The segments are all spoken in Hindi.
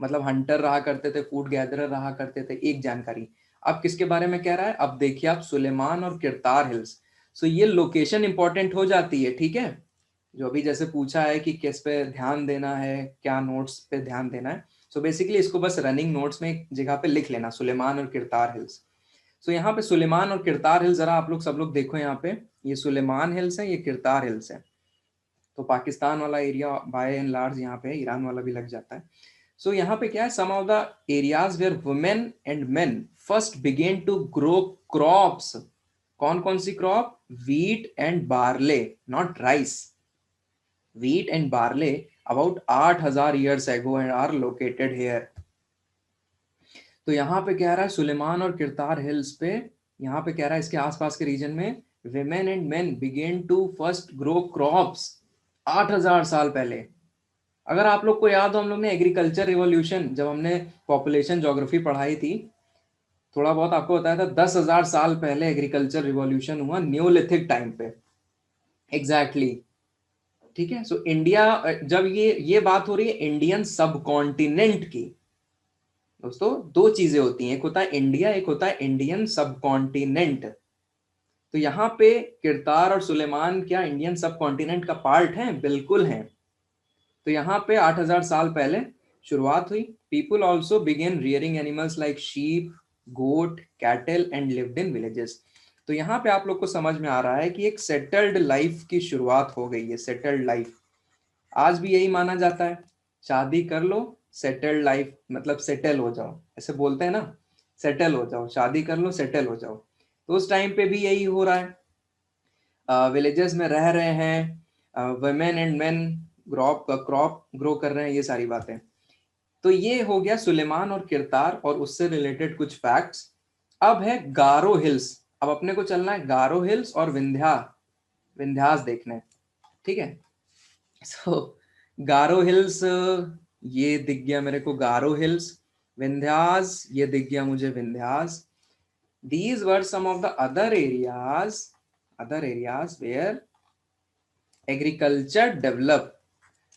मतलब हंटर रहा करते थे, फूड गैदरर रहा करते थे, एक जानकारी। अब किसके बारे में कह रहा है, अब देखिए आप, सुलेमान और किरतार हिल्स। सो ये लोकेशन इंपॉर्टेंट हो जाती है, ठीक है। जो अभी जैसे पूछा है कि किस पे ध्यान देना है, क्या नोट्स पे ध्यान देना है, सो बेसिकली इसको बस रनिंग नोट्स में एक जगह पे लिख लेना, सुलेमान और किरतार हिल्स। सो यहाँ पे सुलेमान और किरतार हिल्स जरा आप लोग सब लोग देखो, यहाँ पे ये सुलेमान हिल्स है, ये किरतार हिल्स है। तो पाकिस्तान वाला एरिया बाय एंड लार्ज यहाँ पे, ईरान वाला भी लग जाता है। सो यहाँ पे क्या है, some of the areas where women and men first began to grow crops. कौन कौन सी crop, wheat and barley, not rice, wheat and barley about 8000 years ago and are located here। तो यहाँ पे कह रहा है सुलेमान और किरतार हिल्स पे, यहाँ पे कह रहा है इसके आसपास के रीजन में women and men began to first grow crops 8000 साल पहले। अगर आप लोग को याद हो, हम लोग ने एग्रीकल्चर रिवॉल्यूशन, जब हमने पॉपुलेशन ज्योग्राफी पढ़ाई थी, थोड़ा बहुत आपको बताया था, 10,000 साल पहले एग्रीकल्चर रिवॉल्यूशन हुआ, न्यूलिथिक टाइम पे, एग्जैक्टली ठीक है। सो इंडिया, जब ये बात हो रही है इंडियन सब कॉन्टिनेंट की, दोस्तों दो चीजें होती हैं, एक होता है इंडिया, एक होता है इंडियन सब कॉन्टिनेंट। तो यहाँ पे किरतार और सुलेमान क्या इंडियन सब कॉन्टिनेंट का पार्ट हैं, बिल्कुल हैं। तो यहाँ पे 8000 साल पहले शुरुआत हुई। People also began rearing animals like sheep, goat, cattle and lived in villages. तो यहाँ पे आप लोग को समझ में आ रहा है कि एक सेटल्ड लाइफ की शुरुआत हो गई है, सेटल्ड लाइफ। आज भी यही माना जाता है, शादी कर लो, सेटल्ड लाइफ, मतलब सेटल हो जाओ, ऐसे बोलते हैं ना, सेटल हो जाओ, शादी कर लो, सेटल हो जाओ। तो उस टाइम पे भी यही हो रहा है, विलेजेस में रह रहे हैं, women and main crop grow कर रहे हैं, ये सारी बातें। तो ये हो गया सुलेमान और किरतार और उससे रिलेटेड कुछ फैक्ट्स। अब है गारो हिल्स। अब अपने को चलना है गारो हिल्स और विंध्यास देखने, ठीक है। सो गारो हिल्स, ये दिख गया मेरे को गारो हिल्स। विंध्यास, ये दिख गया मुझे Vindhyas. These were some of the other areas where agriculture developed।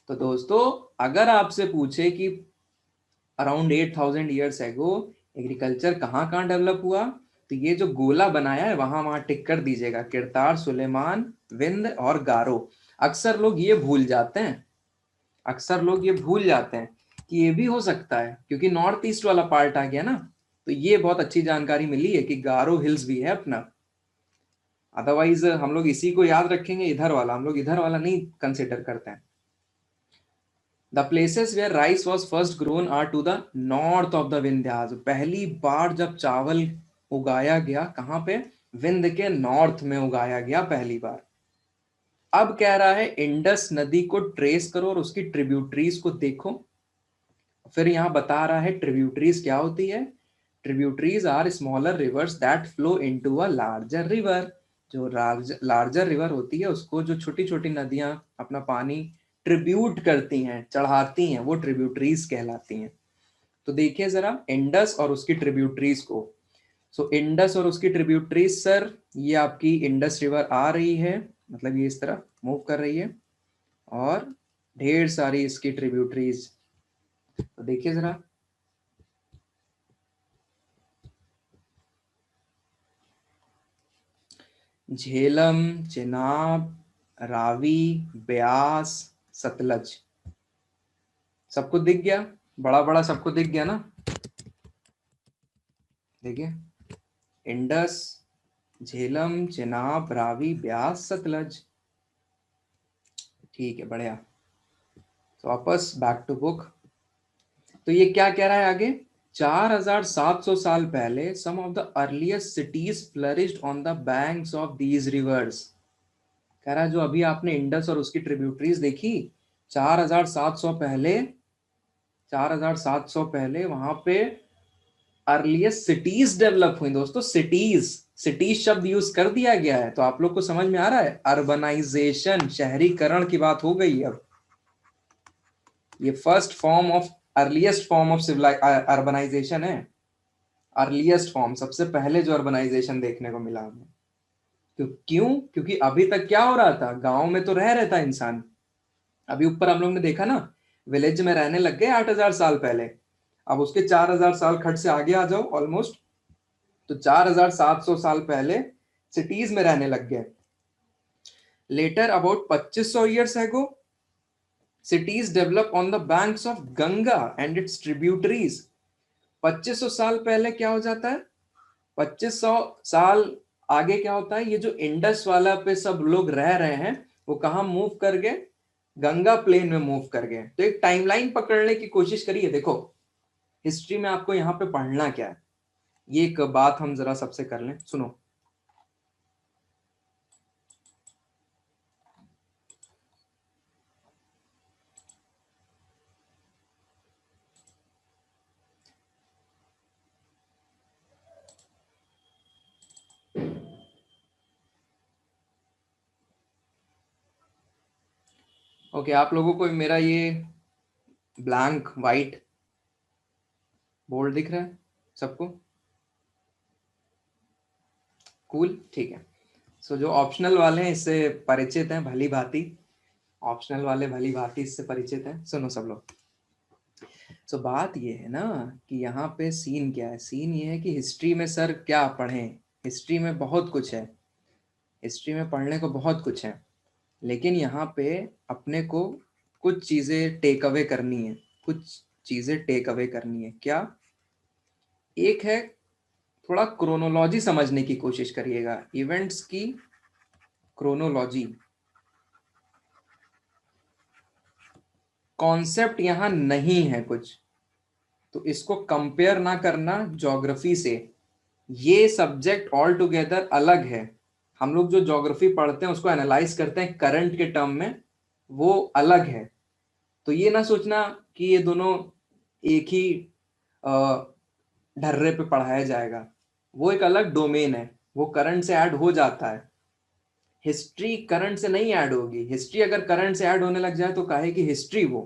तो दोस्तों अगर आपसे पूछे कि अराउंड 8000 years ago एग्रीकल्चर कहाँ कहाँ डेवलप हुआ, तो ये जो गोला बनाया है वहां वहां टिक कर दीजिएगा, किरतार, सुलेमान, विंध्य और गारो। अक्सर लोग ये भूल जाते हैं, अक्सर लोग ये भूल जाते हैं कि ये भी हो सकता है, क्योंकि नॉर्थ ईस्ट वाला पार्ट आ गया ना। तो ये बहुत अच्छी जानकारी मिली है कि गारो हिल्स भी है अपना। अदरवाइज हम लोग इसी को याद रखेंगे, इधर वाला, हम लोग इधर वाला नहीं कंसिडर करते हैं। The places where rice was first grown are to the north of the Vindhyas. पहली बार जब चावल उगाया गया कहाँ पे, विंध्य के नॉर्थ में उगाया गया पहली बार। अब कह रहा है इंडस नदी को ट्रेस करो और उसकी ट्रिब्यूटरीज को देखो। फिर यहां बता रहा है ट्रिब्यूटरीज क्या होती है। Tributaries are smaller rivers that flow into a larger river. जो लार्जर रिवर होती है उसको जो छोटी छोटी नदियां अपना पानी ट्रिब्यूट करती हैं, चढ़ाती हैं, वो ट्रिब्यूटरीज कहलाती हैं। तो देखिए जरा इंडस और उसकी ट्रिब्यूटरीज को। सो इंडस और उसकी ट्रिब्यूटरीज सर, ये आपकी इंडस रिवर आ रही है, मतलब ये इस तरह मूव कर रही है, और ढेर सारी इसकी ट्रिब्यूटरीज। तो देखिए जरा, झेलम, चेनाब, रावी, ब्यास, सतलज, सबको दिख गया, बड़ा बड़ा सबको दिख गया ना। देखिए इंडस, झेलम, चेनाब, रावी, ब्यास, सतलज। ठीक है, बढ़िया। तो वापस बैक टू बुक। तो ये क्या कह रहा है आगे, 4700 साल पहले some of the earliest cities flourished on the banks of these rivers. कह रहा है जो अभी आपने इंडस और उसकी ट्रिब्यूटरीज देखी, 4700 पहले, 4700 पहले वहां पे अर्लीस्ट सिटीज डेवलप हुई। दोस्तों सिटीज, सिटीज शब्द यूज कर दिया गया है, तो आप लोग को समझ में आ रहा है, अर्बनाइजेशन, शहरीकरण की बात हो गई। अब ये first form of, earliest form of urbanisation है। अर्लीस्ट फॉर्म, सबसे पहले जो अर्बनाइजेशन देखने को मिला हमें। तो क्यों, क्योंकि अभी तक क्या हो रहा था, गांव में तो रह रहता इंसान। अभी ऊपर हम लोग ने देखा ना, विलेज में रहने लग गए 8000 साल पहले। अब उसके 4000 साल खट से आगे आ जाओ ऑलमोस्ट, तो 4700 साल पहले सिटीज में रहने लग गए। Later about 2500 years ago cities develop on the banks of Ganga and its tributaries। 2500 साल पहले क्या हो जाता है, 2500 साल आगे क्या होता है, ये जो इंडस वाला पे सब लोग रह रहे हैं वो कहाँ मूव कर गए, गंगा प्लेन में मूव कर गए। तो एक टाइमलाइन पकड़ने की कोशिश करिए। देखो हिस्ट्री में आपको यहाँ पे पढ़ना क्या है, ये एक बात हम जरा सबसे कर लें, सुनो। ओके, आप लोगों को मेरा ये ब्लैंक वाइट बोर्ड दिख रहा है सबको? कूल, ठीक है। सो जो ऑप्शनल वाले हैं इससे परिचित हैं भली भांति, ऑप्शनल वाले भली भांति इससे परिचित हैं। सुनो सब लोग, सो बात ये है ना कि यहाँ पे सीन क्या है, सीन ये है कि हिस्ट्री में सर क्या पढ़ें, हिस्ट्री में बहुत कुछ है, हिस्ट्री में पढ़ने को बहुत कुछ है, लेकिन यहाँ पे अपने को कुछ चीज़ें टेक अवे करनी है, कुछ चीज़ें टेक अवे करनी है। क्या? एक है थोड़ा क्रोनोलॉजी समझने की कोशिश करिएगा, इवेंट्स की क्रोनोलॉजी। कॉन्सेप्ट यहाँ नहीं है कुछ, तो इसको कंपेयर ना करना ज्योग्राफी से, ये सब्जेक्ट ऑल टुगेदर अलग है। हम लोग जो ज्योग्राफी पढ़ते हैं उसको एनालाइज करते हैं करंट के टर्म में, वो अलग है। तो ये ना सोचना कि ये दोनों एक ही ढर्रे पे पढ़ाया जाएगा, वो एक अलग डोमेन है, वो करंट से ऐड हो जाता है। हिस्ट्री करंट से नहीं ऐड होगी, हिस्ट्री अगर करंट से ऐड होने लग जाए तो काहे कि हिस्ट्री वो।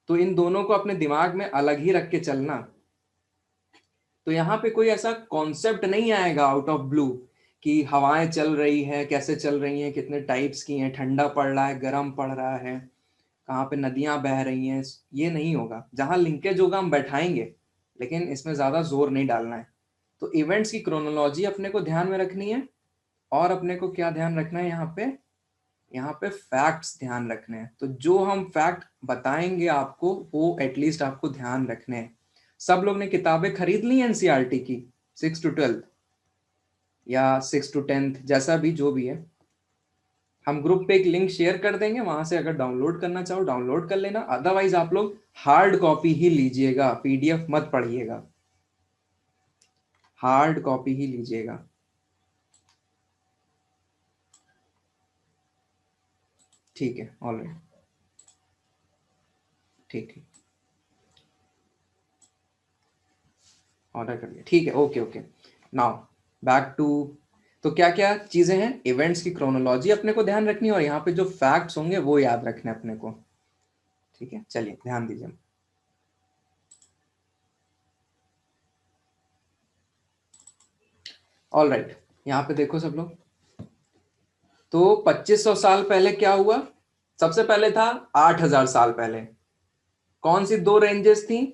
तो इन दोनों को अपने दिमाग में अलग ही रख के चलना। तो यहाँ पे कोई ऐसा कॉन्सेप्ट नहीं आएगा आउट ऑफ ब्लू कि हवाएं चल रही है, कैसे चल रही हैं, कितने टाइप्स की हैं, ठंडा पड़ रहा है, गर्म पड़ रहा है, कहाँ पे नदियां बह रही हैं, ये नहीं होगा। जहां लिंकेज होगा हम बैठाएंगे, लेकिन इसमें ज्यादा जोर नहीं डालना है। तो इवेंट्स की क्रोनोलॉजी अपने को ध्यान में रखनी है, और अपने को क्या ध्यान रखना है यहाँ पे, यहाँ पे फैक्ट्स ध्यान रखने हैं। तो जो हम फैक्ट बताएंगे आपको वो एटलीस्ट आपको ध्यान रखने हैं। सब लोग ने किताबें खरीद ली एनसीईआरटी की, 6 to 12 या 6 to 10, जैसा भी जो भी है। हम ग्रुप पे एक लिंक शेयर कर देंगे, वहां से अगर डाउनलोड करना चाहो डाउनलोड कर लेना, अदरवाइज आप लोग हार्ड कॉपी ही लीजिएगा, पीडीएफ मत पढ़िएगा, हार्ड कॉपी ही लीजिएगा। ठीक है, ऑलराइट, ठीक ठीक, ऑर्डर कर लिया, ठीक है, okay okay. Now back to, तो क्या क्या चीजें हैं, इवेंट्स की क्रोनोलॉजी अपने को ध्यान रखनी है, और यहाँ पे जो फैक्ट्स होंगे वो याद रखने अपने को। ठीक है, चलिए ध्यान दीजिए। ऑलराइट, यहाँ पे देखो सब लोग, तो 2500 साल पहले क्या हुआ, सबसे पहले था 8000 साल पहले। कौन सी दो रेंजेस थी,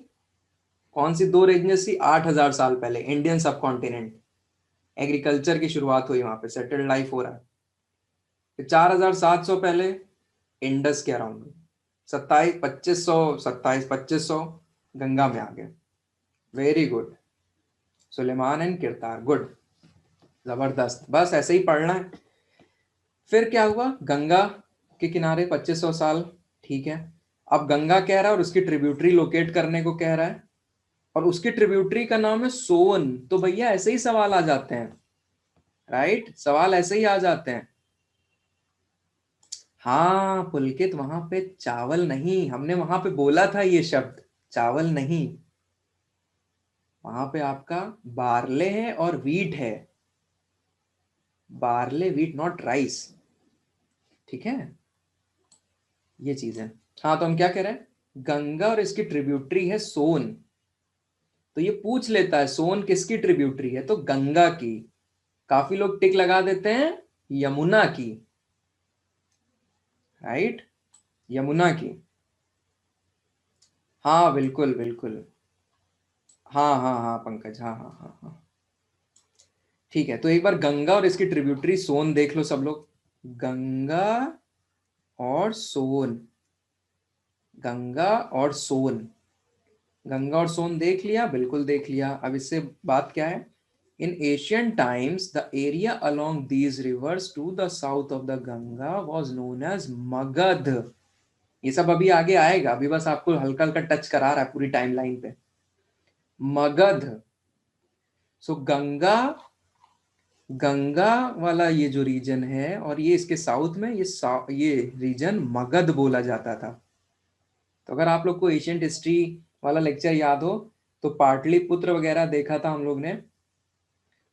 कौन सी दो रेंजेस थी 8000 साल पहले? इंडियन सब कॉन्टिनेंट, एग्रीकल्चर की शुरुआत हुई वहां पे, सेटल्ड लाइफ हो रहा है। फिर 4700 पहले इंडस के अराउंड, 27 2500 गंगा में आ गए। Very good, Sulaiman and Kirthar, good, जबरदस्त, बस ऐसे ही पढ़ना है। फिर क्या हुआ, गंगा के किनारे 2500 साल, ठीक है। अब गंगा कह रहा है और उसकी ट्रिब्यूटरी लोकेट करने को कह रहा है, और उसकी ट्रिब्यूटरी का नाम है सोन। तो भैया ऐसे ही सवाल आ जाते हैं, राइट, सवाल ऐसे ही आ जाते हैं। हाँ पुलकित, वहां पे चावल नहीं, हमने वहां पे बोला था ये शब्द, चावल नहीं, वहां पे आपका बार्ले है और वीट है, बार्ले वीट, नॉट राइस, ठीक है, ये चीज है। हाँ तो हम क्या कह रहे हैं, गंगा और इसकी ट्रिब्यूटरी है सोन। तो ये पूछ लेता है सोन किसकी ट्रिब्यूटरी है, तो गंगा की। काफी लोग टिक लगा देते हैं यमुना की, राइट, यमुना की। हाँ बिल्कुल बिल्कुल, हाँ हाँ हाँ पंकज, हाँ हाँ हाँ हाँ, ठीक है। तो एक बार गंगा और इसकी ट्रिब्यूटरी सोन देख लो सब लोग। गंगा और सोन, गंगा और सोन, गंगा और सोन देख लिया, बिल्कुल देख लिया। अब इससे बात क्या है? In ancient times the area along these rivers to the south of the Ganga was known as Magadha. ये सब अभी आगे आएगा, अभी बस आपको हल्का हल्का टच करा रहा है पूरी टाइमलाइन पे। मगध। सो गंगा, गंगा वाला ये जो रीजन है और ये इसके साउथ में ये रीजन मगध बोला जाता था। तो अगर आप लोग को एशियंट हिस्ट्री वाला लेक्चर याद हो तो पाटलिपुत्र वगैरह देखा था हम लोग ने,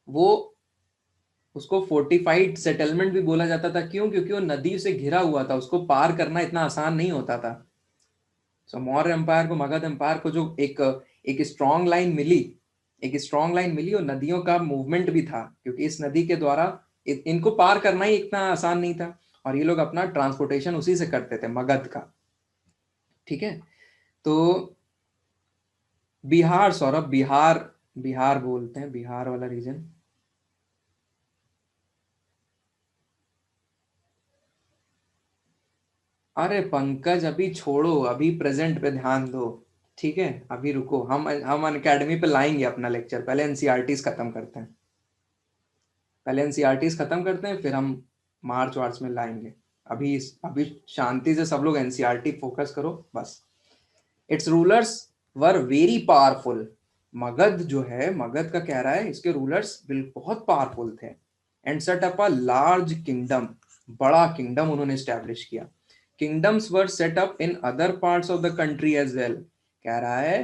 वो उसको फोर्टिफाइड सेटलमेंट भी बोला जाता था। क्यों? क्योंकि वो नदी से घिरा हुआ था, उसको पार करना इतना आसान नहीं होता था। सो मौर्य एम्पायर को, मगध एम्पायर को जो एक एक स्ट्रॉन्ग लाइन मिली, एक स्ट्रॉन्ग लाइन मिली, और नदियों का मूवमेंट भी था, क्योंकि इस नदी के द्वारा इनको पार करना ही इतना आसान नहीं था, और ये लोग अपना ट्रांसपोर्टेशन उसी से करते थे, मगध का। ठीक है। तो बिहार, सौरभ, बिहार, बिहार बोलते हैं, बिहार वाला रीजन। अरे पंकज अभी छोड़ो, अभी प्रेजेंट पे ध्यान दो। ठीक है, अभी रुको, हम अनअकैडमी पे लाएंगे अपना लेक्चर, पहले एनसीईआरटीज खत्म करते हैं, पहले एनसीईआरटीज खत्म करते हैं, फिर हम मार्च वार्च में लाएंगे। अभी शांति से सब लोग एनसीईआरटी फोकस करो बस। It's rulers were very powerful. Magadh जो है, मगध का कह रहा है इसके रूलर्स बहुत पावरफुल थे। And set up a large kingdom, बड़ा किंगडम उन्होंने स्टैब्लिश किया। Kingdoms were set up in other parts of the country as well. कह रहा है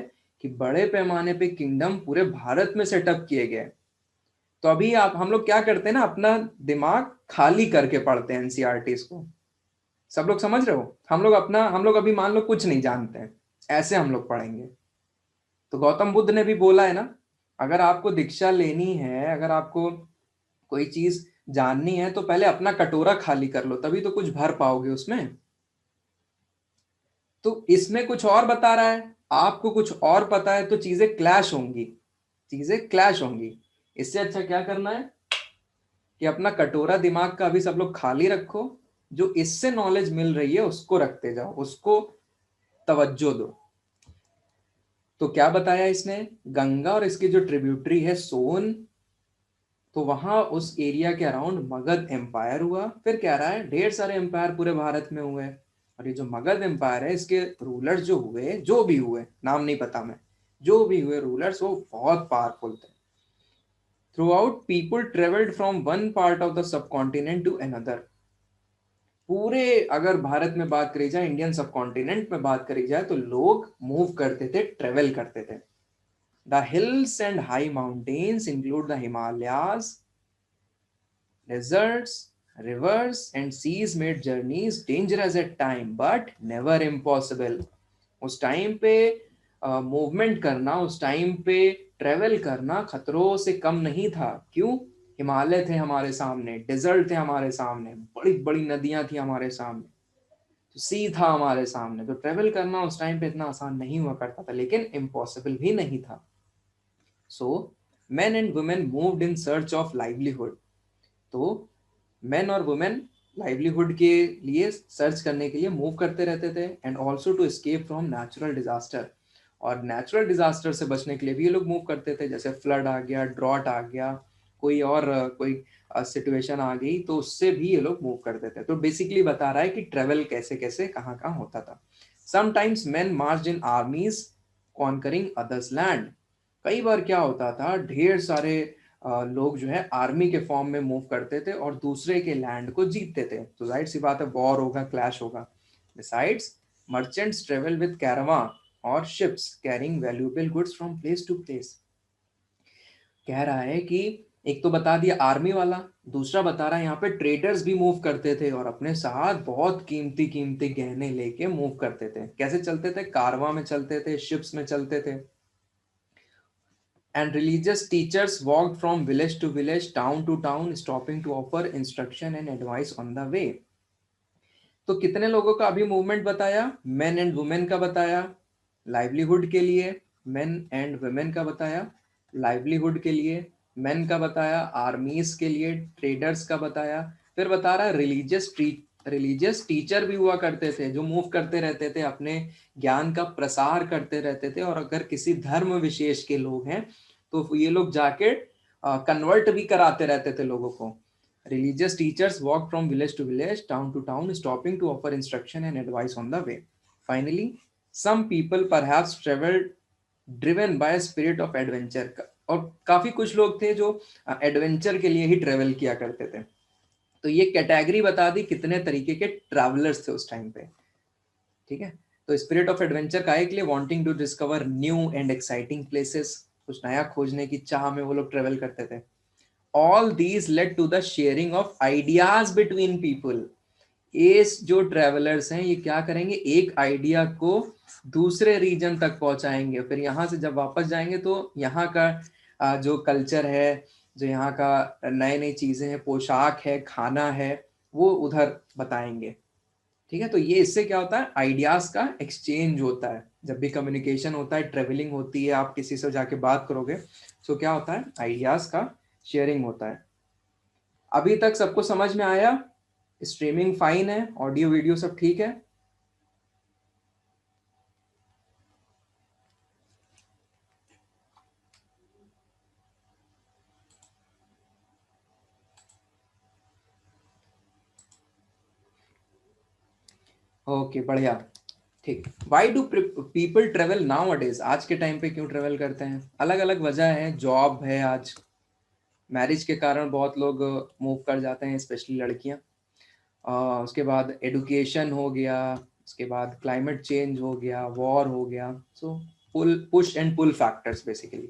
कि बड़े पैमाने पे किंगडम पूरे भारत में सेटअप किए गए। तो अभी आप हम लोग क्या करते हैं ना, अपना दिमाग खाली करके पढ़ते हैं एनसीईआरटीज को। सब लोग समझ रहे हो? हम लोग अभी मान लो कुछ नहीं जानते हैं, ऐसे हम लोग पढ़ेंगे। तो गौतम बुद्ध ने भी बोला है ना, अगर आपको दीक्षा लेनी है, अगर आपको कोई चीज जाननी है, तो पहले अपना कटोरा खाली कर लो, तभी तो कुछ भर पाओगे उसमें। तो इसमें कुछ और बता रहा है, आपको कुछ और पता है, तो चीजें क्लैश होंगी, चीजें क्लैश होंगी। इससे अच्छा क्या करना है कि अपना कटोरा दिमाग का अभी सब लोग खाली रखो, जो इससे नॉलेज मिल रही है उसको रखते जाओ, उसको तवज्जो दो। तो क्या बताया इसने? गंगा और इसकी जो ट्रिब्यूटरी है सोन, तो वहां उस एरिया के अराउंड मगध एम्पायर हुआ। फिर कह रहा है ढेर सारे एम्पायर पूरे भारत में हुए, और ये जो मगध एम्पायर है इसके रूलर्स जो हुए, जो भी हुए, नाम नहीं पता मैं, जो भी हुए रूलर्स, वो बहुत पावरफुल थे। Throughout people travelled from one part of the subcontinent to another. पूरे, अगर भारत में बात करी जाए, इंडियन सब कॉन्टिनेंट में बात करी जाए, तो लोग मूव करते थे, ट्रेवल करते थे। The hills and high mountains include the Himalayas, deserts, rivers, and seas made journeys dangerous at time but never impossible. उस टाइम पे मूवमेंट करना, उस टाइम पे ट्रेवल करना खतरों से कम नहीं था। क्यों? हिमालय थे हमारे सामने, डेजर्ट थे हमारे सामने, बड़ी बड़ी नदियां थी हमारे सामने, तो सी था हमारे सामने। तो ट्रेवल करना उस टाइम पे इतना आसान नहीं हुआ करता था, लेकिन इम्पॉसिबल भी नहीं था। सो men and women moved in search of livelihood. तो मेन और वुमेन लाइवलीहुड के लिए सर्च करने के लिए मूव करते रहते थे, and also to escape from natural disaster. और नेचुरल डिजास्टर से बचने के लिए भी ये लोग मूव करते थे, जैसे फ्लड आ गया, ड्रॉट आ गया, कोई और कोई सिचुएशन आ गई, तो उससे भी ये लोग मूव करते थे। तो बेसिकली बता रहा है कि ट्रेवल कैसे कैसे कहाँ कहाँ होता था। समटाइम्स मेन मार्च इन आर्मीज कॉन्करिंग अदर्स लैंड। कई बार क्या होता था, ढेर सारे लोग जो है आर्मी के फॉर्म में मूव करते थे और दूसरे के लैंड को जीतते थे, तो जाहिर सी बात है वॉर होगा, क्लैश होगा। Besides merchants travel with caravans और ships carrying valuable goods from place to place. कह रहा है कि एक तो बता दिया आर्मी वाला, दूसरा बता रहा है यहाँ पे ट्रेडर्स भी मूव करते थे और अपने साथ बहुत कीमती कीमती गहने लेके मूव करते थे। कैसे चलते थे? कारवां में चलते थे, शिप्स में चलते थे। And religious teachers walked from village to village, town to town, stopping to offer instruction and advice on the way. तो कितने लोगों का अभी मूवमेंट बताया? मेन एंड वुमेन का बताया, लाइवलीहुड के लिए, मेन एंड वुमेन का बताया, लाइवलीहुड के लिए, मेन का बताया, आर्मीज के लिए, ट्रेडर्स का बताया, फिर बता रहा है रिलीजियस टीचर भी हुआ करते थे जो मूव करते रहते थे, अपने ज्ञान का प्रसार करते रहते थे, और अगर किसी धर्म विशेष के लोग हैं तो ये लोग जाके कन्वर्ट भी कराते रहते थे लोगों को। Religious teachers walk from village to village, town to town, stopping to offer instruction and advice on the way. Finally some people perhaps travelled driven by spirit of adventure. और काफी कुछ लोग थे जो एडवेंचर के लिए ही ट्रेवल किया करते थे। तो ये कैटेगरी बता दी कितने तरीके के ट्रैवलर्स थे उस टाइम पे, ठीक है। तो स्पिरिट ऑफ एडवेंचर का के लिए wanting to discover new and exciting places, कुछ नया खोजने की चाह में वो लोग ट्रेवल करते थे। All these led to the sharing of ideas between people. ये जो ट्रेवलर्स हैं ये क्या करेंगे, एक आइडिया को दूसरे रीजन तक पहुंचाएंगे, फिर यहाँ से जब वापस जाएंगे तो यहाँ का जो कल्चर है, जो यहाँ का नए नई चीजें हैं, पोशाक है, खाना है, वो उधर बताएंगे, ठीक है। तो ये इससे क्या होता है, आइडियाज का एक्सचेंज होता है। जब भी कम्युनिकेशन होता है, ट्रेवलिंग होती है, आप किसी से जाके बात करोगे तो क्या होता है, आइडियाज का शेयरिंग होता है। अभी तक सबको समझ में आया? स्ट्रीमिंग फाइन है, ऑडियो वीडियो सब ठीक है? ओके, बढ़िया, ठीक। Why do people travel now अडेज? आज के टाइम पे क्यों ट्रेवल करते हैं? अलग अलग वजह है। जॉब है, आज मैरिज के कारण बहुत लोग मूव कर जाते हैं, स्पेशली लड़कियां। उसके बाद एडुकेशन हो गया, उसके बाद क्लाइमेट चेंज हो गया, वॉर हो गया। So push and pull factors basically.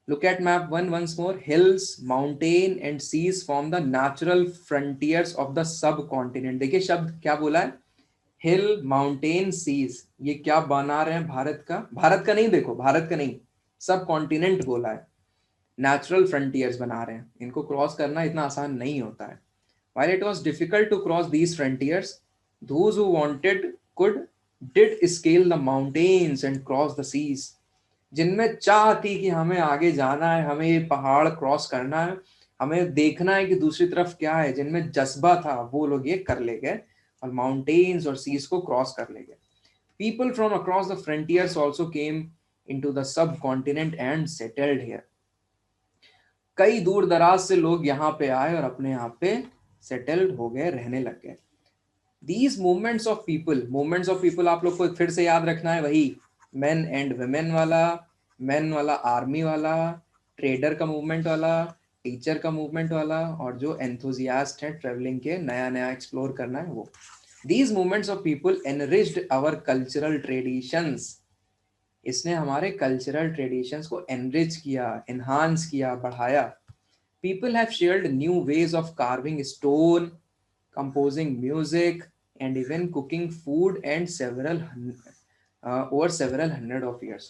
Look at map one once more. Hills, mountain and seas form the natural frontiers of the subcontinent. देखिए शब्द क्या बोला है, हिल, माउंटेन, सीज। ये क्या बना रहे हैं, भारत का, भारत का नहीं, देखो भारत का नहीं, सब कॉन्टिनेंट बोला है। नेचुरल फ्रंटियर्स बना रहे हैं, इनको क्रॉस करना इतना आसान नहीं होता है। While it was difficult to cross these frontiers, those who wanted could did scale the mountains and cross the seas. जिनमें चाह थी कि हमें आगे जाना है, हमें ये पहाड़ क्रॉस करना है, हमें देखना है कि दूसरी तरफ क्या है, जिनमें जज्बा था वो लोग ये कर ले गए और माउंटेन्स और सीज को क्रॉस कर ले गए। People from across the frontiers also came into the sub continent and settled here. कई दूर दराज से लोग यहाँ पे आए और अपने यहाँ पे सेटल्ड हो गए, रहने लग गए। These movements of people आप लोग को फिर से याद रखना है, वही men and women वाला, men वाला आर्मी वाला, ट्रेडर का मूवमेंट वाला, टीचर का मूवमेंट वाला, और जो एंथुजियास्ट है ट्रेवलिंग के, नया नया एक्सप्लोर करना है वो। These movements of people enriched our cultural traditions. इसने हमारे कल्चरल ट्रेडिशंस को एनरिच किया, एनहांस किया, बढ़ाया। People have shared new ways of carving stone, composing music, and even cooking food and over several hundred of years.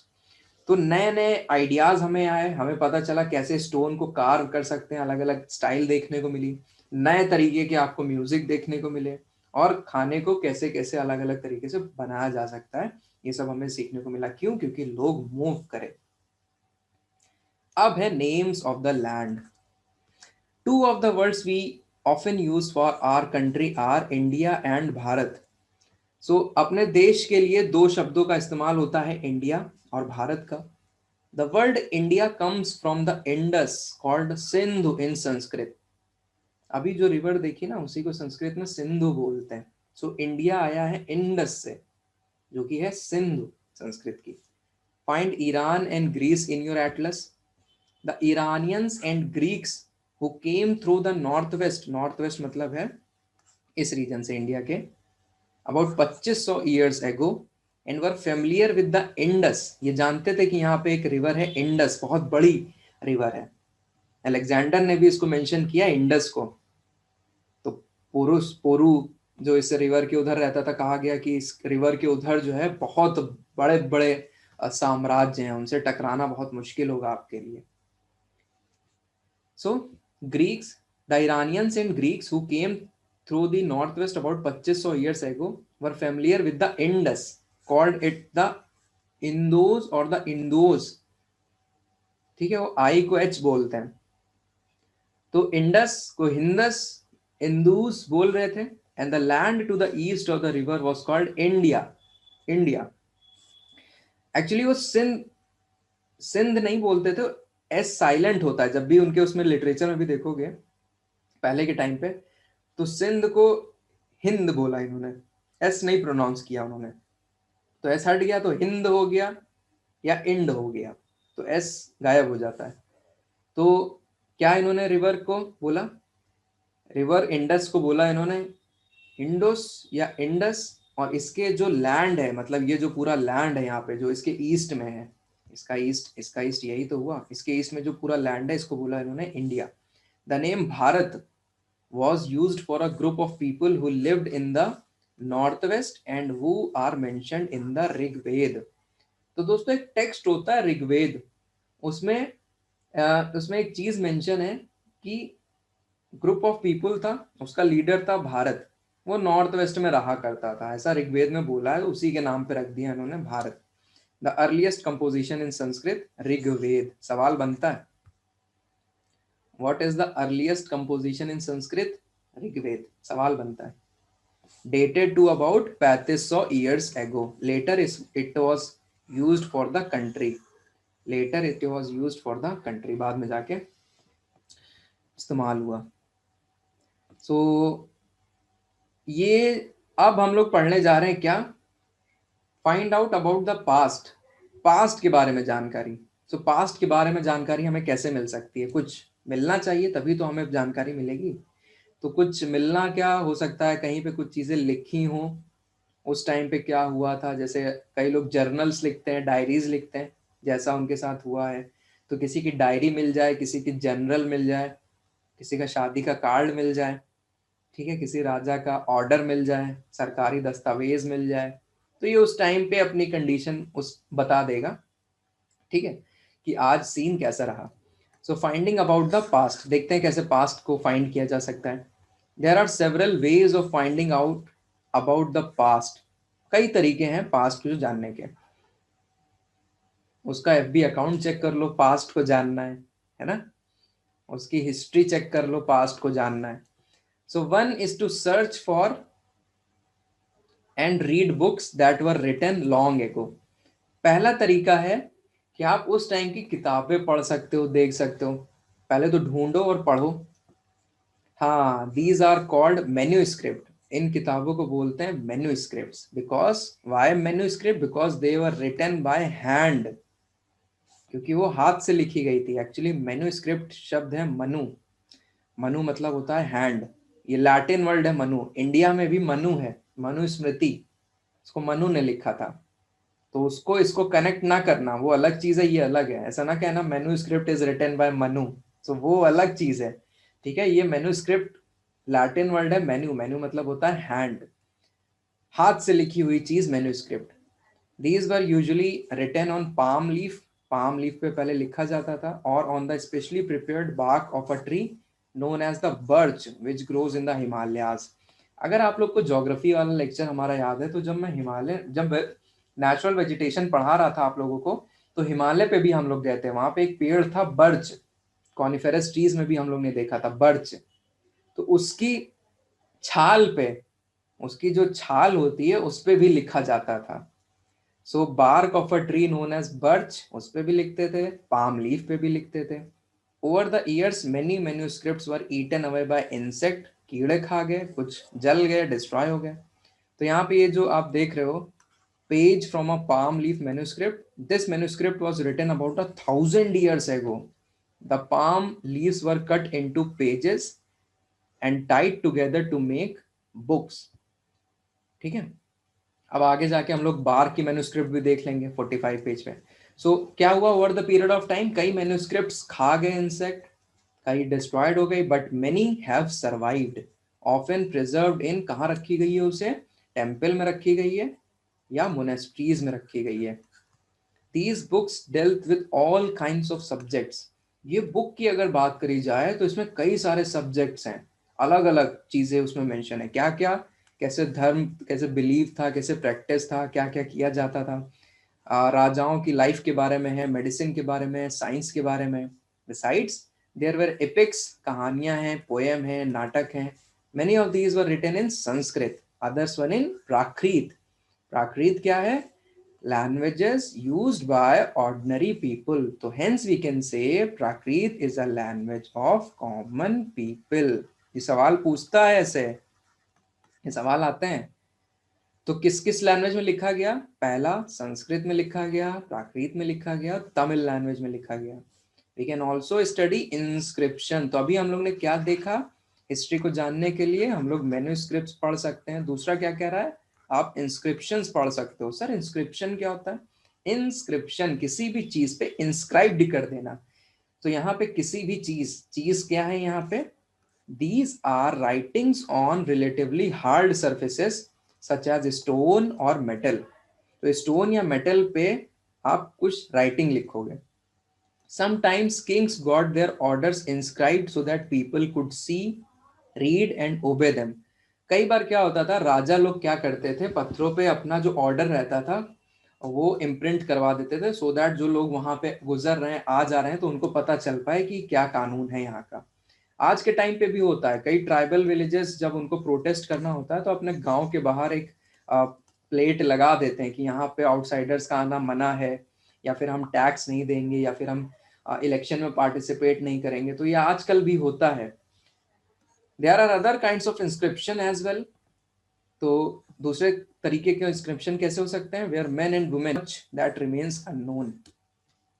तो नए नए आइडियाज हमें आए, हमें पता चला कैसे स्टोन को कार्व कर सकते हैं, अलग अलग स्टाइल देखने को मिली, नए तरीके के आपको म्यूजिक देखने को मिले, और खाने को कैसे कैसे अलग अलग तरीके से बनाया जा सकता है, ये सब हमें सीखने को मिला। क्यों? क्योंकि लोग मूव करे। अब है names of the land. Two of the words we often use for our country are India and Bharat. So अपने देश के लिए दो शब्दों का इस्तेमाल होता है, इंडिया और भारत का। The word India comes from the Indus called Sindhu in Sanskrit. अभी जो रिवर देखी ना, उसी को संस्कृत में सिंधु बोलते हैं। सो इंडिया आया है इंडस से, जो कि है सिंधु संस्कृत की। Find Iran and Greece in your atlas. The Iranians and Greeks who came through the northwest, northwest मतलब है इस रीजन से इंडिया के, about 2500 years ago and were familiar with the Indus. ये जानते थे कि यहाँ पे एक रिवर है इंडस, बहुत बड़ी रिवर है। अलेक्जेंडर ने भी इसको मेंशन किया इंडस को। तो पोरू जो इस रिवर के उधर रहता था, कहा गया कि इस रिवर के उधर जो है बहुत बड़े बड़े साम्राज्य हैं, उनसे टकराना बहुत मुश्किल होगा आपके लिए। So Greeks, the Iranians and Greeks who came through the northwest about 2500 years ago were familiar with the Indus, called it the इंदोज और द इंदोज, ठीक है, वो आई को एच बोलते हैं। तो इंडस को हिंदस, इंदूस बोल रहे थे। And the land to the east of the river was called India. India actually वो सिंध, सिंध नहीं बोलते थे, एस साइलेंट होता है जब भी उनके उसमें लिटरेचर में भी देखोगे पहले के टाइम पे, तो सिंध को हिंद बोला इन्होंने, एस नहीं प्रोनाउंस किया उन्होंने। तो एस हट गया तो हिंद हो गया या इंड हो गया, तो एस गायब हो जाता है। तो क्या इन्होंने रिवर को बोला, रिवर इंडस को बोला इन्होंने इंडोस या इंडस। और इसके जो लैंड है, मतलब ये जो पूरा लैंड है यहाँ पे जो इसके ईस्ट में है, इसका ईस्ट यही तो हुआ, इसके ईस्ट में जो पूरा लैंड है इसको बोला इन्होंने India. The name Bharat was used for a group of people who lived in the northwest and who are mentioned in the Rigveda. तो दोस्तों एक टेक्स्ट होता है ऋग्वेद, उसमें उसमें एक चीज मेंशन है कि ग्रुप ऑफ पीपल था, उसका लीडर था भारत, वो नॉर्थ वेस्ट में रहा करता था, ऐसा ऋग्वेद में बोला है, उसी के नाम पे रख दिया इन्होंने Bharat. The earliest composition in Sanskrit Rigveda. सवाल बनता है, what is the earliest composition in Sanskrit? Rigveda. सवाल बनता है। dated to about 3500 years ago. Later it was used for the country. Later it was used for the country. बाद में जाके इस्तेमाल हुआ। सो ये अब हम लोग पढ़ने जा रहे हैं क्या? Find out about the past. Past के बारे में जानकारी। सो पास्ट के बारे में जानकारी हमें कैसे मिल सकती है? कुछ मिलना चाहिए तभी तो हमें जानकारी मिलेगी। तो कुछ मिलना क्या हो सकता है, कहीं पे कुछ चीजें लिखी हों, उस टाइम पे क्या हुआ था, जैसे कई लोग जर्नल्स लिखते हैं, डायरीज लिखते हैं, जैसा उनके साथ हुआ है। तो किसी की डायरी मिल जाए, किसी की जनरल मिल जाए, किसी का शादी का कार्ड मिल जाए, ठीक है, किसी राजा का ऑर्डर मिल जाए, सरकारी दस्तावेज मिल जाए, तो ये उस टाइम पे अपनी कंडीशन उस बता देगा, ठीक है, कि आज सीन कैसा रहा। सो फाइंडिंग अबाउट द पास्ट, देखते हैं कैसे पास्ट को फाइंड किया जा सकता है। There are several ways of finding out about the past. कई तरीके हैं पास्ट को जानने के। उसका एफबी अकाउंट चेक कर लो, पास्ट को जानना है ना। उसकी हिस्ट्री चेक कर लो, पास्ट को जानना है। So one is to search for and read books that were written long ago. पहला तरीका है कि आप उस टाइम की किताबें पढ़ सकते हो, देख सकते हो। पहले तो ढूंढो और पढ़ो। हाँ, दीज आर कॉल्ड मैन्यूस्क्रिप्ट। इन किताबों को बोलते हैं manuscripts. Because why manuscript? Because they were written by hand, क्योंकि वो हाथ से लिखी गई थी। एक्चुअली मैन्यूस्क्रिप्ट शब्द है मनु। मनु मतलब होता है हैंड। ये लैटिन वर्ड है मनु। इंडिया में भी मनु है, मनुस्मृति, इसको मनु ने लिखा था। तो उसको इसको कनेक्ट ना करना, वो अलग चीज है, ये अलग है। ऐसा ना कहना manuscript is written by Manu, तो वो अलग चीज है, ठीक है। ये मैन्यूस्क्रिप्ट लैटिन वर्ड है मेन्यू। मेन्यू मतलब होता है हैंड, हाथ से लिखी हुई चीज manuscript. These were usually written on palm leaf. Palm leaf पे पहले लिखा जाता था, और on the specially prepared bark of a tree known as the birch which grows in the Himalayas. अगर आप लोग को ज्योग्राफी वाला लेक्चर हमारा याद है, तो जब नेचुरल वेजिटेशन पढ़ा रहा था आप लोगों को, तो हिमालय पे भी हम लोग गए थे। वहां पे एक पेड़ था बर्च, कॉनिफेरस ट्रीज में भी हम लोग ने देखा था बर्च। तो उसकी छाल पे, उसकी जो छाल होती है उस पे भी लिखा जाता था। So bark of a tree known as birch, उस पे भी लिखते थे, पाम लीफ पे भी लिखते थे। Over the years many manuscripts were eaten away by insect. कीड़े खा गए, कुछ जल गए, डिस्ट्रॉय हो गए। तो यहाँ पे ये जो आप देख रहे हो, page from a palm leaf manuscript, this manuscript was written about 1000 years ago. The palm leaves were cut into pages and tied together to make books. ठीक है, अब आगे जाके हम लोग बार की मैन्यूस्क्रिप्ट भी देख लेंगे 45 पेज पे। सो क्या हुआ over the period of time? कई मैन्यूस्क्रिप्ट्स खा गए इंसेक्ट, कई डिस्ट्रॉयड हो गई, but many have survived, often preserved इन, कहाँ रखी गई है उसे? टेम्पल में रखी गई है या मोनेस्ट्रीज में रखी गई है। These books dealt with all kinds of subjects. ये बुक की अगर बात करी जाए तो इसमें कई सारे सब्जेक्ट्स हैं, अलग अलग चीजें उसमें मेंशन है। क्या क्या? कैसे धर्म, कैसे बिलीव था, कैसे प्रैक्टिस था, क्या क्या किया जाता था, राजाओं की लाइफ के बारे में है, मेडिसिन के बारे में, साइंस के बारे में। बिसाइड्स देयर वर एपिक्स, कहानियां हैं, पोएम हैं, नाटक हैं। Many of these were written in Sanskrit, others one in Prakrit. Prakrit क्या है? Languages used by ordinary people. तो hence we can say Prakrit is a language of common people. ये सवाल पूछता है ऐसे, ये सवाल आते हैं। तो किस किस लैंग्वेज में लिखा गया? पहला संस्कृत में लिखा गया, प्राकृत में लिखा गया, तमिल लैंग्वेज में लिखा गया। We can also study inscription. तो अभी हम लोग ने क्या देखा? हिस्ट्री को जानने के लिए हम लोग मैन्युस्क्रिप्ट्स पढ़ सकते हैं। दूसरा क्या कह रहा है? आप इंस्क्रिप्शंस पढ़ सकते हो। सर इंस्क्रिप्शन क्या होता है? इंस्क्रिप्शन किसी भी चीज पे इंस्क्राइब्ड कर देना। तो यहाँ पे किसी भी चीज क्या है यहाँ पे? These are writings on relatively hard surfaces such as stone or metal. तो स्टोन या मेटल पे आप कुछ राइटिंग लिखोगे। Sometimes kings got their orders inscribed so that people could see, read and obey them. कई बार क्या होता था, राजा लोग क्या करते थे, पत्थरों पे अपना जो ऑर्डर रहता था वो इम्प्रिंट करवा देते थे, सो दैट जो लोग वहां पे गुजर रहे हैं, आ जा रहे हैं, तो उनको पता चल पाए कि क्या कानून है यहाँ का। आज के टाइम पे भी होता है, कई ट्राइबल विलेजेस जब उनको प्रोटेस्ट करना होता है तो अपने गांव के बाहर एक प्लेट लगा देते हैं कि यहाँ पे आउटसाइडर्स का आना मना है, या फिर हम टैक्स नहीं देंगे, या फिर हम इलेक्शन में पार्टिसिपेट नहीं करेंगे। तो ये आजकल भी होता है। There are other kinds of inscription as well. तो दूसरे तरीके के इंस्क्रिप्शन कैसे हो सकते हैं? Where men and women that remains unknown.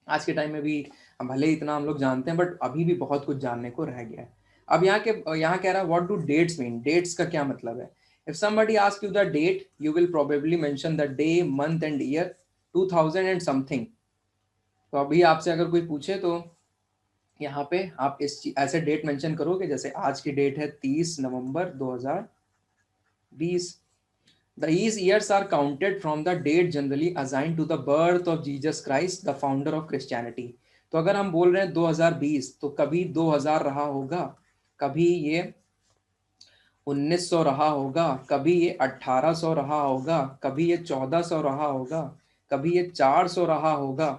आज के टाइम में भी भले ही इतना हम लोग जानते हैं, बट अभी भी बहुत कुछ जानने को रह गया है। अब यहाँ कह रहा है what do dates mean? Dates का क्या मतलब है? If somebody ask you the date, you will probably mention the day, month and year, 2000 and something। तो अभी आपसे अगर कोई पूछे तो यहाँ पे आप ऐसे डेट मेंशन करोगे, जैसे आज की डेट है 30 नवंबर 2020। These years are counted from the date generally assigned to the birth of Jesus Christ, the founder of Christianity। तो अगर हम बोल रहे हैं 2020, तो कभी 2000 रहा होगा, कभी ये 1900 रहा होगा, कभी ये 1800 रहा होगा, कभी ये 1400 रहा होगा, कभी ये 400 रहा होगा,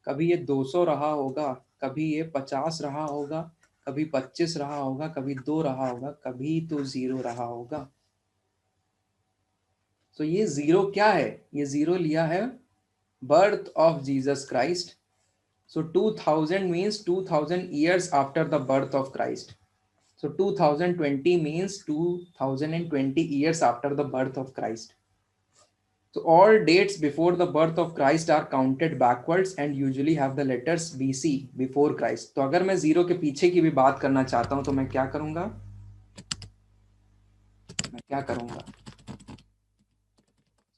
कभी ये 200 रहा होगा, कभी ये 50 रहा होगा, कभी 25 रहा होगा, कभी 2 रहा होगा, कभी तो 0 रहा होगा। तो ये 0 क्या है? ये 0 लिया है birth of Jesus Christ. So 2000 means 2000 years after the birth of Christ. So 2020 means 2020 years after the birth of Christ. So all dates before the birth of Christ are counted backwards and usually have the letters BC before Christ. तो अगर मैं 0 के पीछे की भी बात करना चाहता हूं तो मैं क्या करूंगा?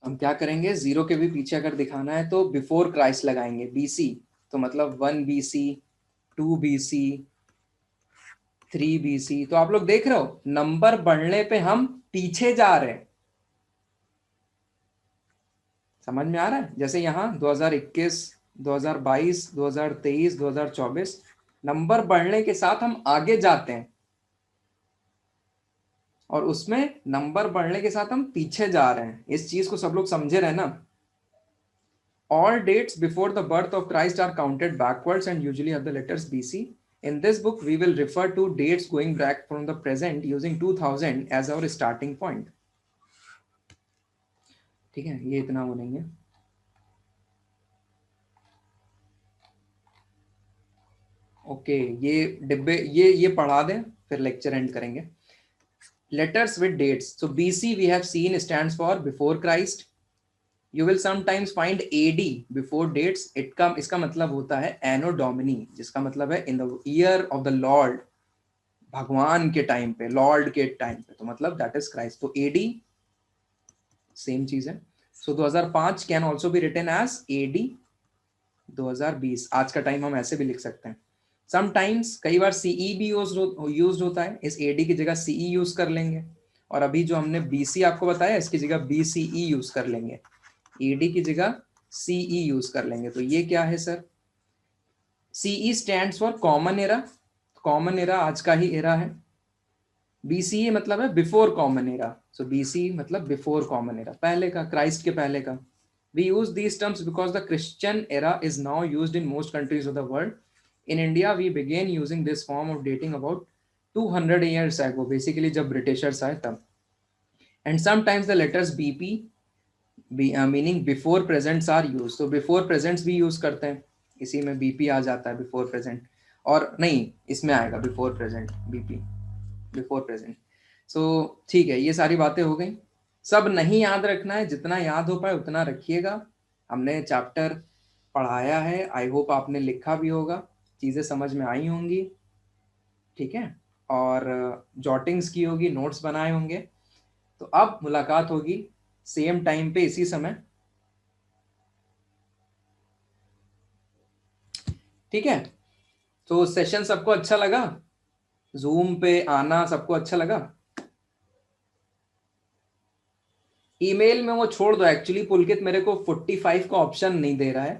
हम क्या करेंगे? 0 के भी पीछे अगर दिखाना है तो बिफोर क्राइस्ट लगाएंगे, BC। तो मतलब 1 BC, 2 BC, 3 BC। तो आप लोग देख रहे हो, नंबर बढ़ने पे हम पीछे जा रहे हैं। समझ में आ रहा है? जैसे यहाँ 2021, 2022, 2023, 2024, नंबर बढ़ने के साथ हम आगे जाते हैं, और उसमें नंबर बढ़ने के साथ हम पीछे जा रहे हैं। इस चीज को सब लोग समझे रहे ना? All dates before the birth of Christ are counted backwards and usually have the letters BC. In this book, we will refer to dates going back from the present using 2000 as our starting point. ठीक है, ये इतना वो नहीं है। ओके, ये डिब्बे ये पढ़ा दें, फिर लेक्चर एंड करेंगे। Letters with dates. So BC we have seen stands for before Christ. You will sometimes find AD before dates. इसका मतलब होता है Anno Domini, जिसका मतलब है in the year of the Lord, भगवान के टाइम पे, लॉर्ड के टाइम पे, तो मतलब दैट इज क्राइस्ट। तो AD सेम चीज है। So 2005 can also be written as AD 2020। आज का टाइम हम ऐसे भी लिख सकते हैं। समटाइम्स कई बार CE भी यूज होता है, इस AD की जगह CE यूज कर लेंगे, और अभी जो हमने BC आपको बताया इसकी जगह BCE यूज कर लेंगे, AD की जगह CE यूज कर लेंगे। तो ये क्या है sir? CE stands for common era. Common era आज का ही एरा है। BCE मतलब है बिफोर कॉमन एरा। सो BC मतलब बिफोर कॉमन एरा, पहले का, क्राइस्ट के पहले का। We use these terms because the Christian era is now used in most countries of the world. In India, we began using this form of dating about 200 years ago, basically जब Britishers आए तब. And sometimes the letters BP, meaning before presents are used. So before presents भी use करते हैं, इसी में BP आ जाता है before present, और नहीं इसमें आएगा before present BP, before present. So ठीक है, ये सारी बातें हो गई. सब नहीं याद रखना है, जितना याद हो पाए उतना रखिएगा. हमने चैप्टर पढ़ाया है, आई होप आपने लिखा भी होगा, चीज़ें समझ में आई होंगी, ठीक है, और जॉटिंग्स की होगी, नोट्स बनाए होंगे. तो अब मुलाकात होगी सेम टाइम पे इसी समय, ठीक है. तो सेशन सबको अच्छा लगा, जूम पे आना सबको अच्छा लगा. ईमेल में वो छोड़ दो, एक्चुअली पुलकित मेरे को 45 का ऑप्शन नहीं दे रहा है,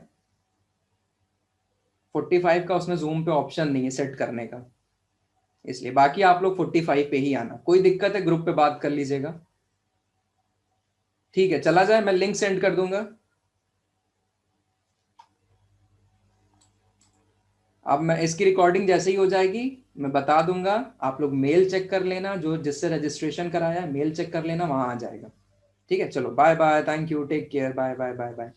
45 का उसमें जूम पे ऑप्शन नहीं है सेट करने का, इसलिए बाकी आप लोग 45 पे ही आना. कोई दिक्कत है ग्रुप पे बात कर लीजिएगा, ठीक है. चला जाए, मैं लिंक सेंड कर दूंगा. अब मैं इसकी रिकॉर्डिंग जैसे ही हो जाएगी मैं बता दूंगा, आप लोग मेल चेक कर लेना, जो जिससे रजिस्ट्रेशन कराया है मेल चेक कर लेना, वहां आ जाएगा, ठीक है. चलो bye bye, thank you, take care, bye bye bye bye.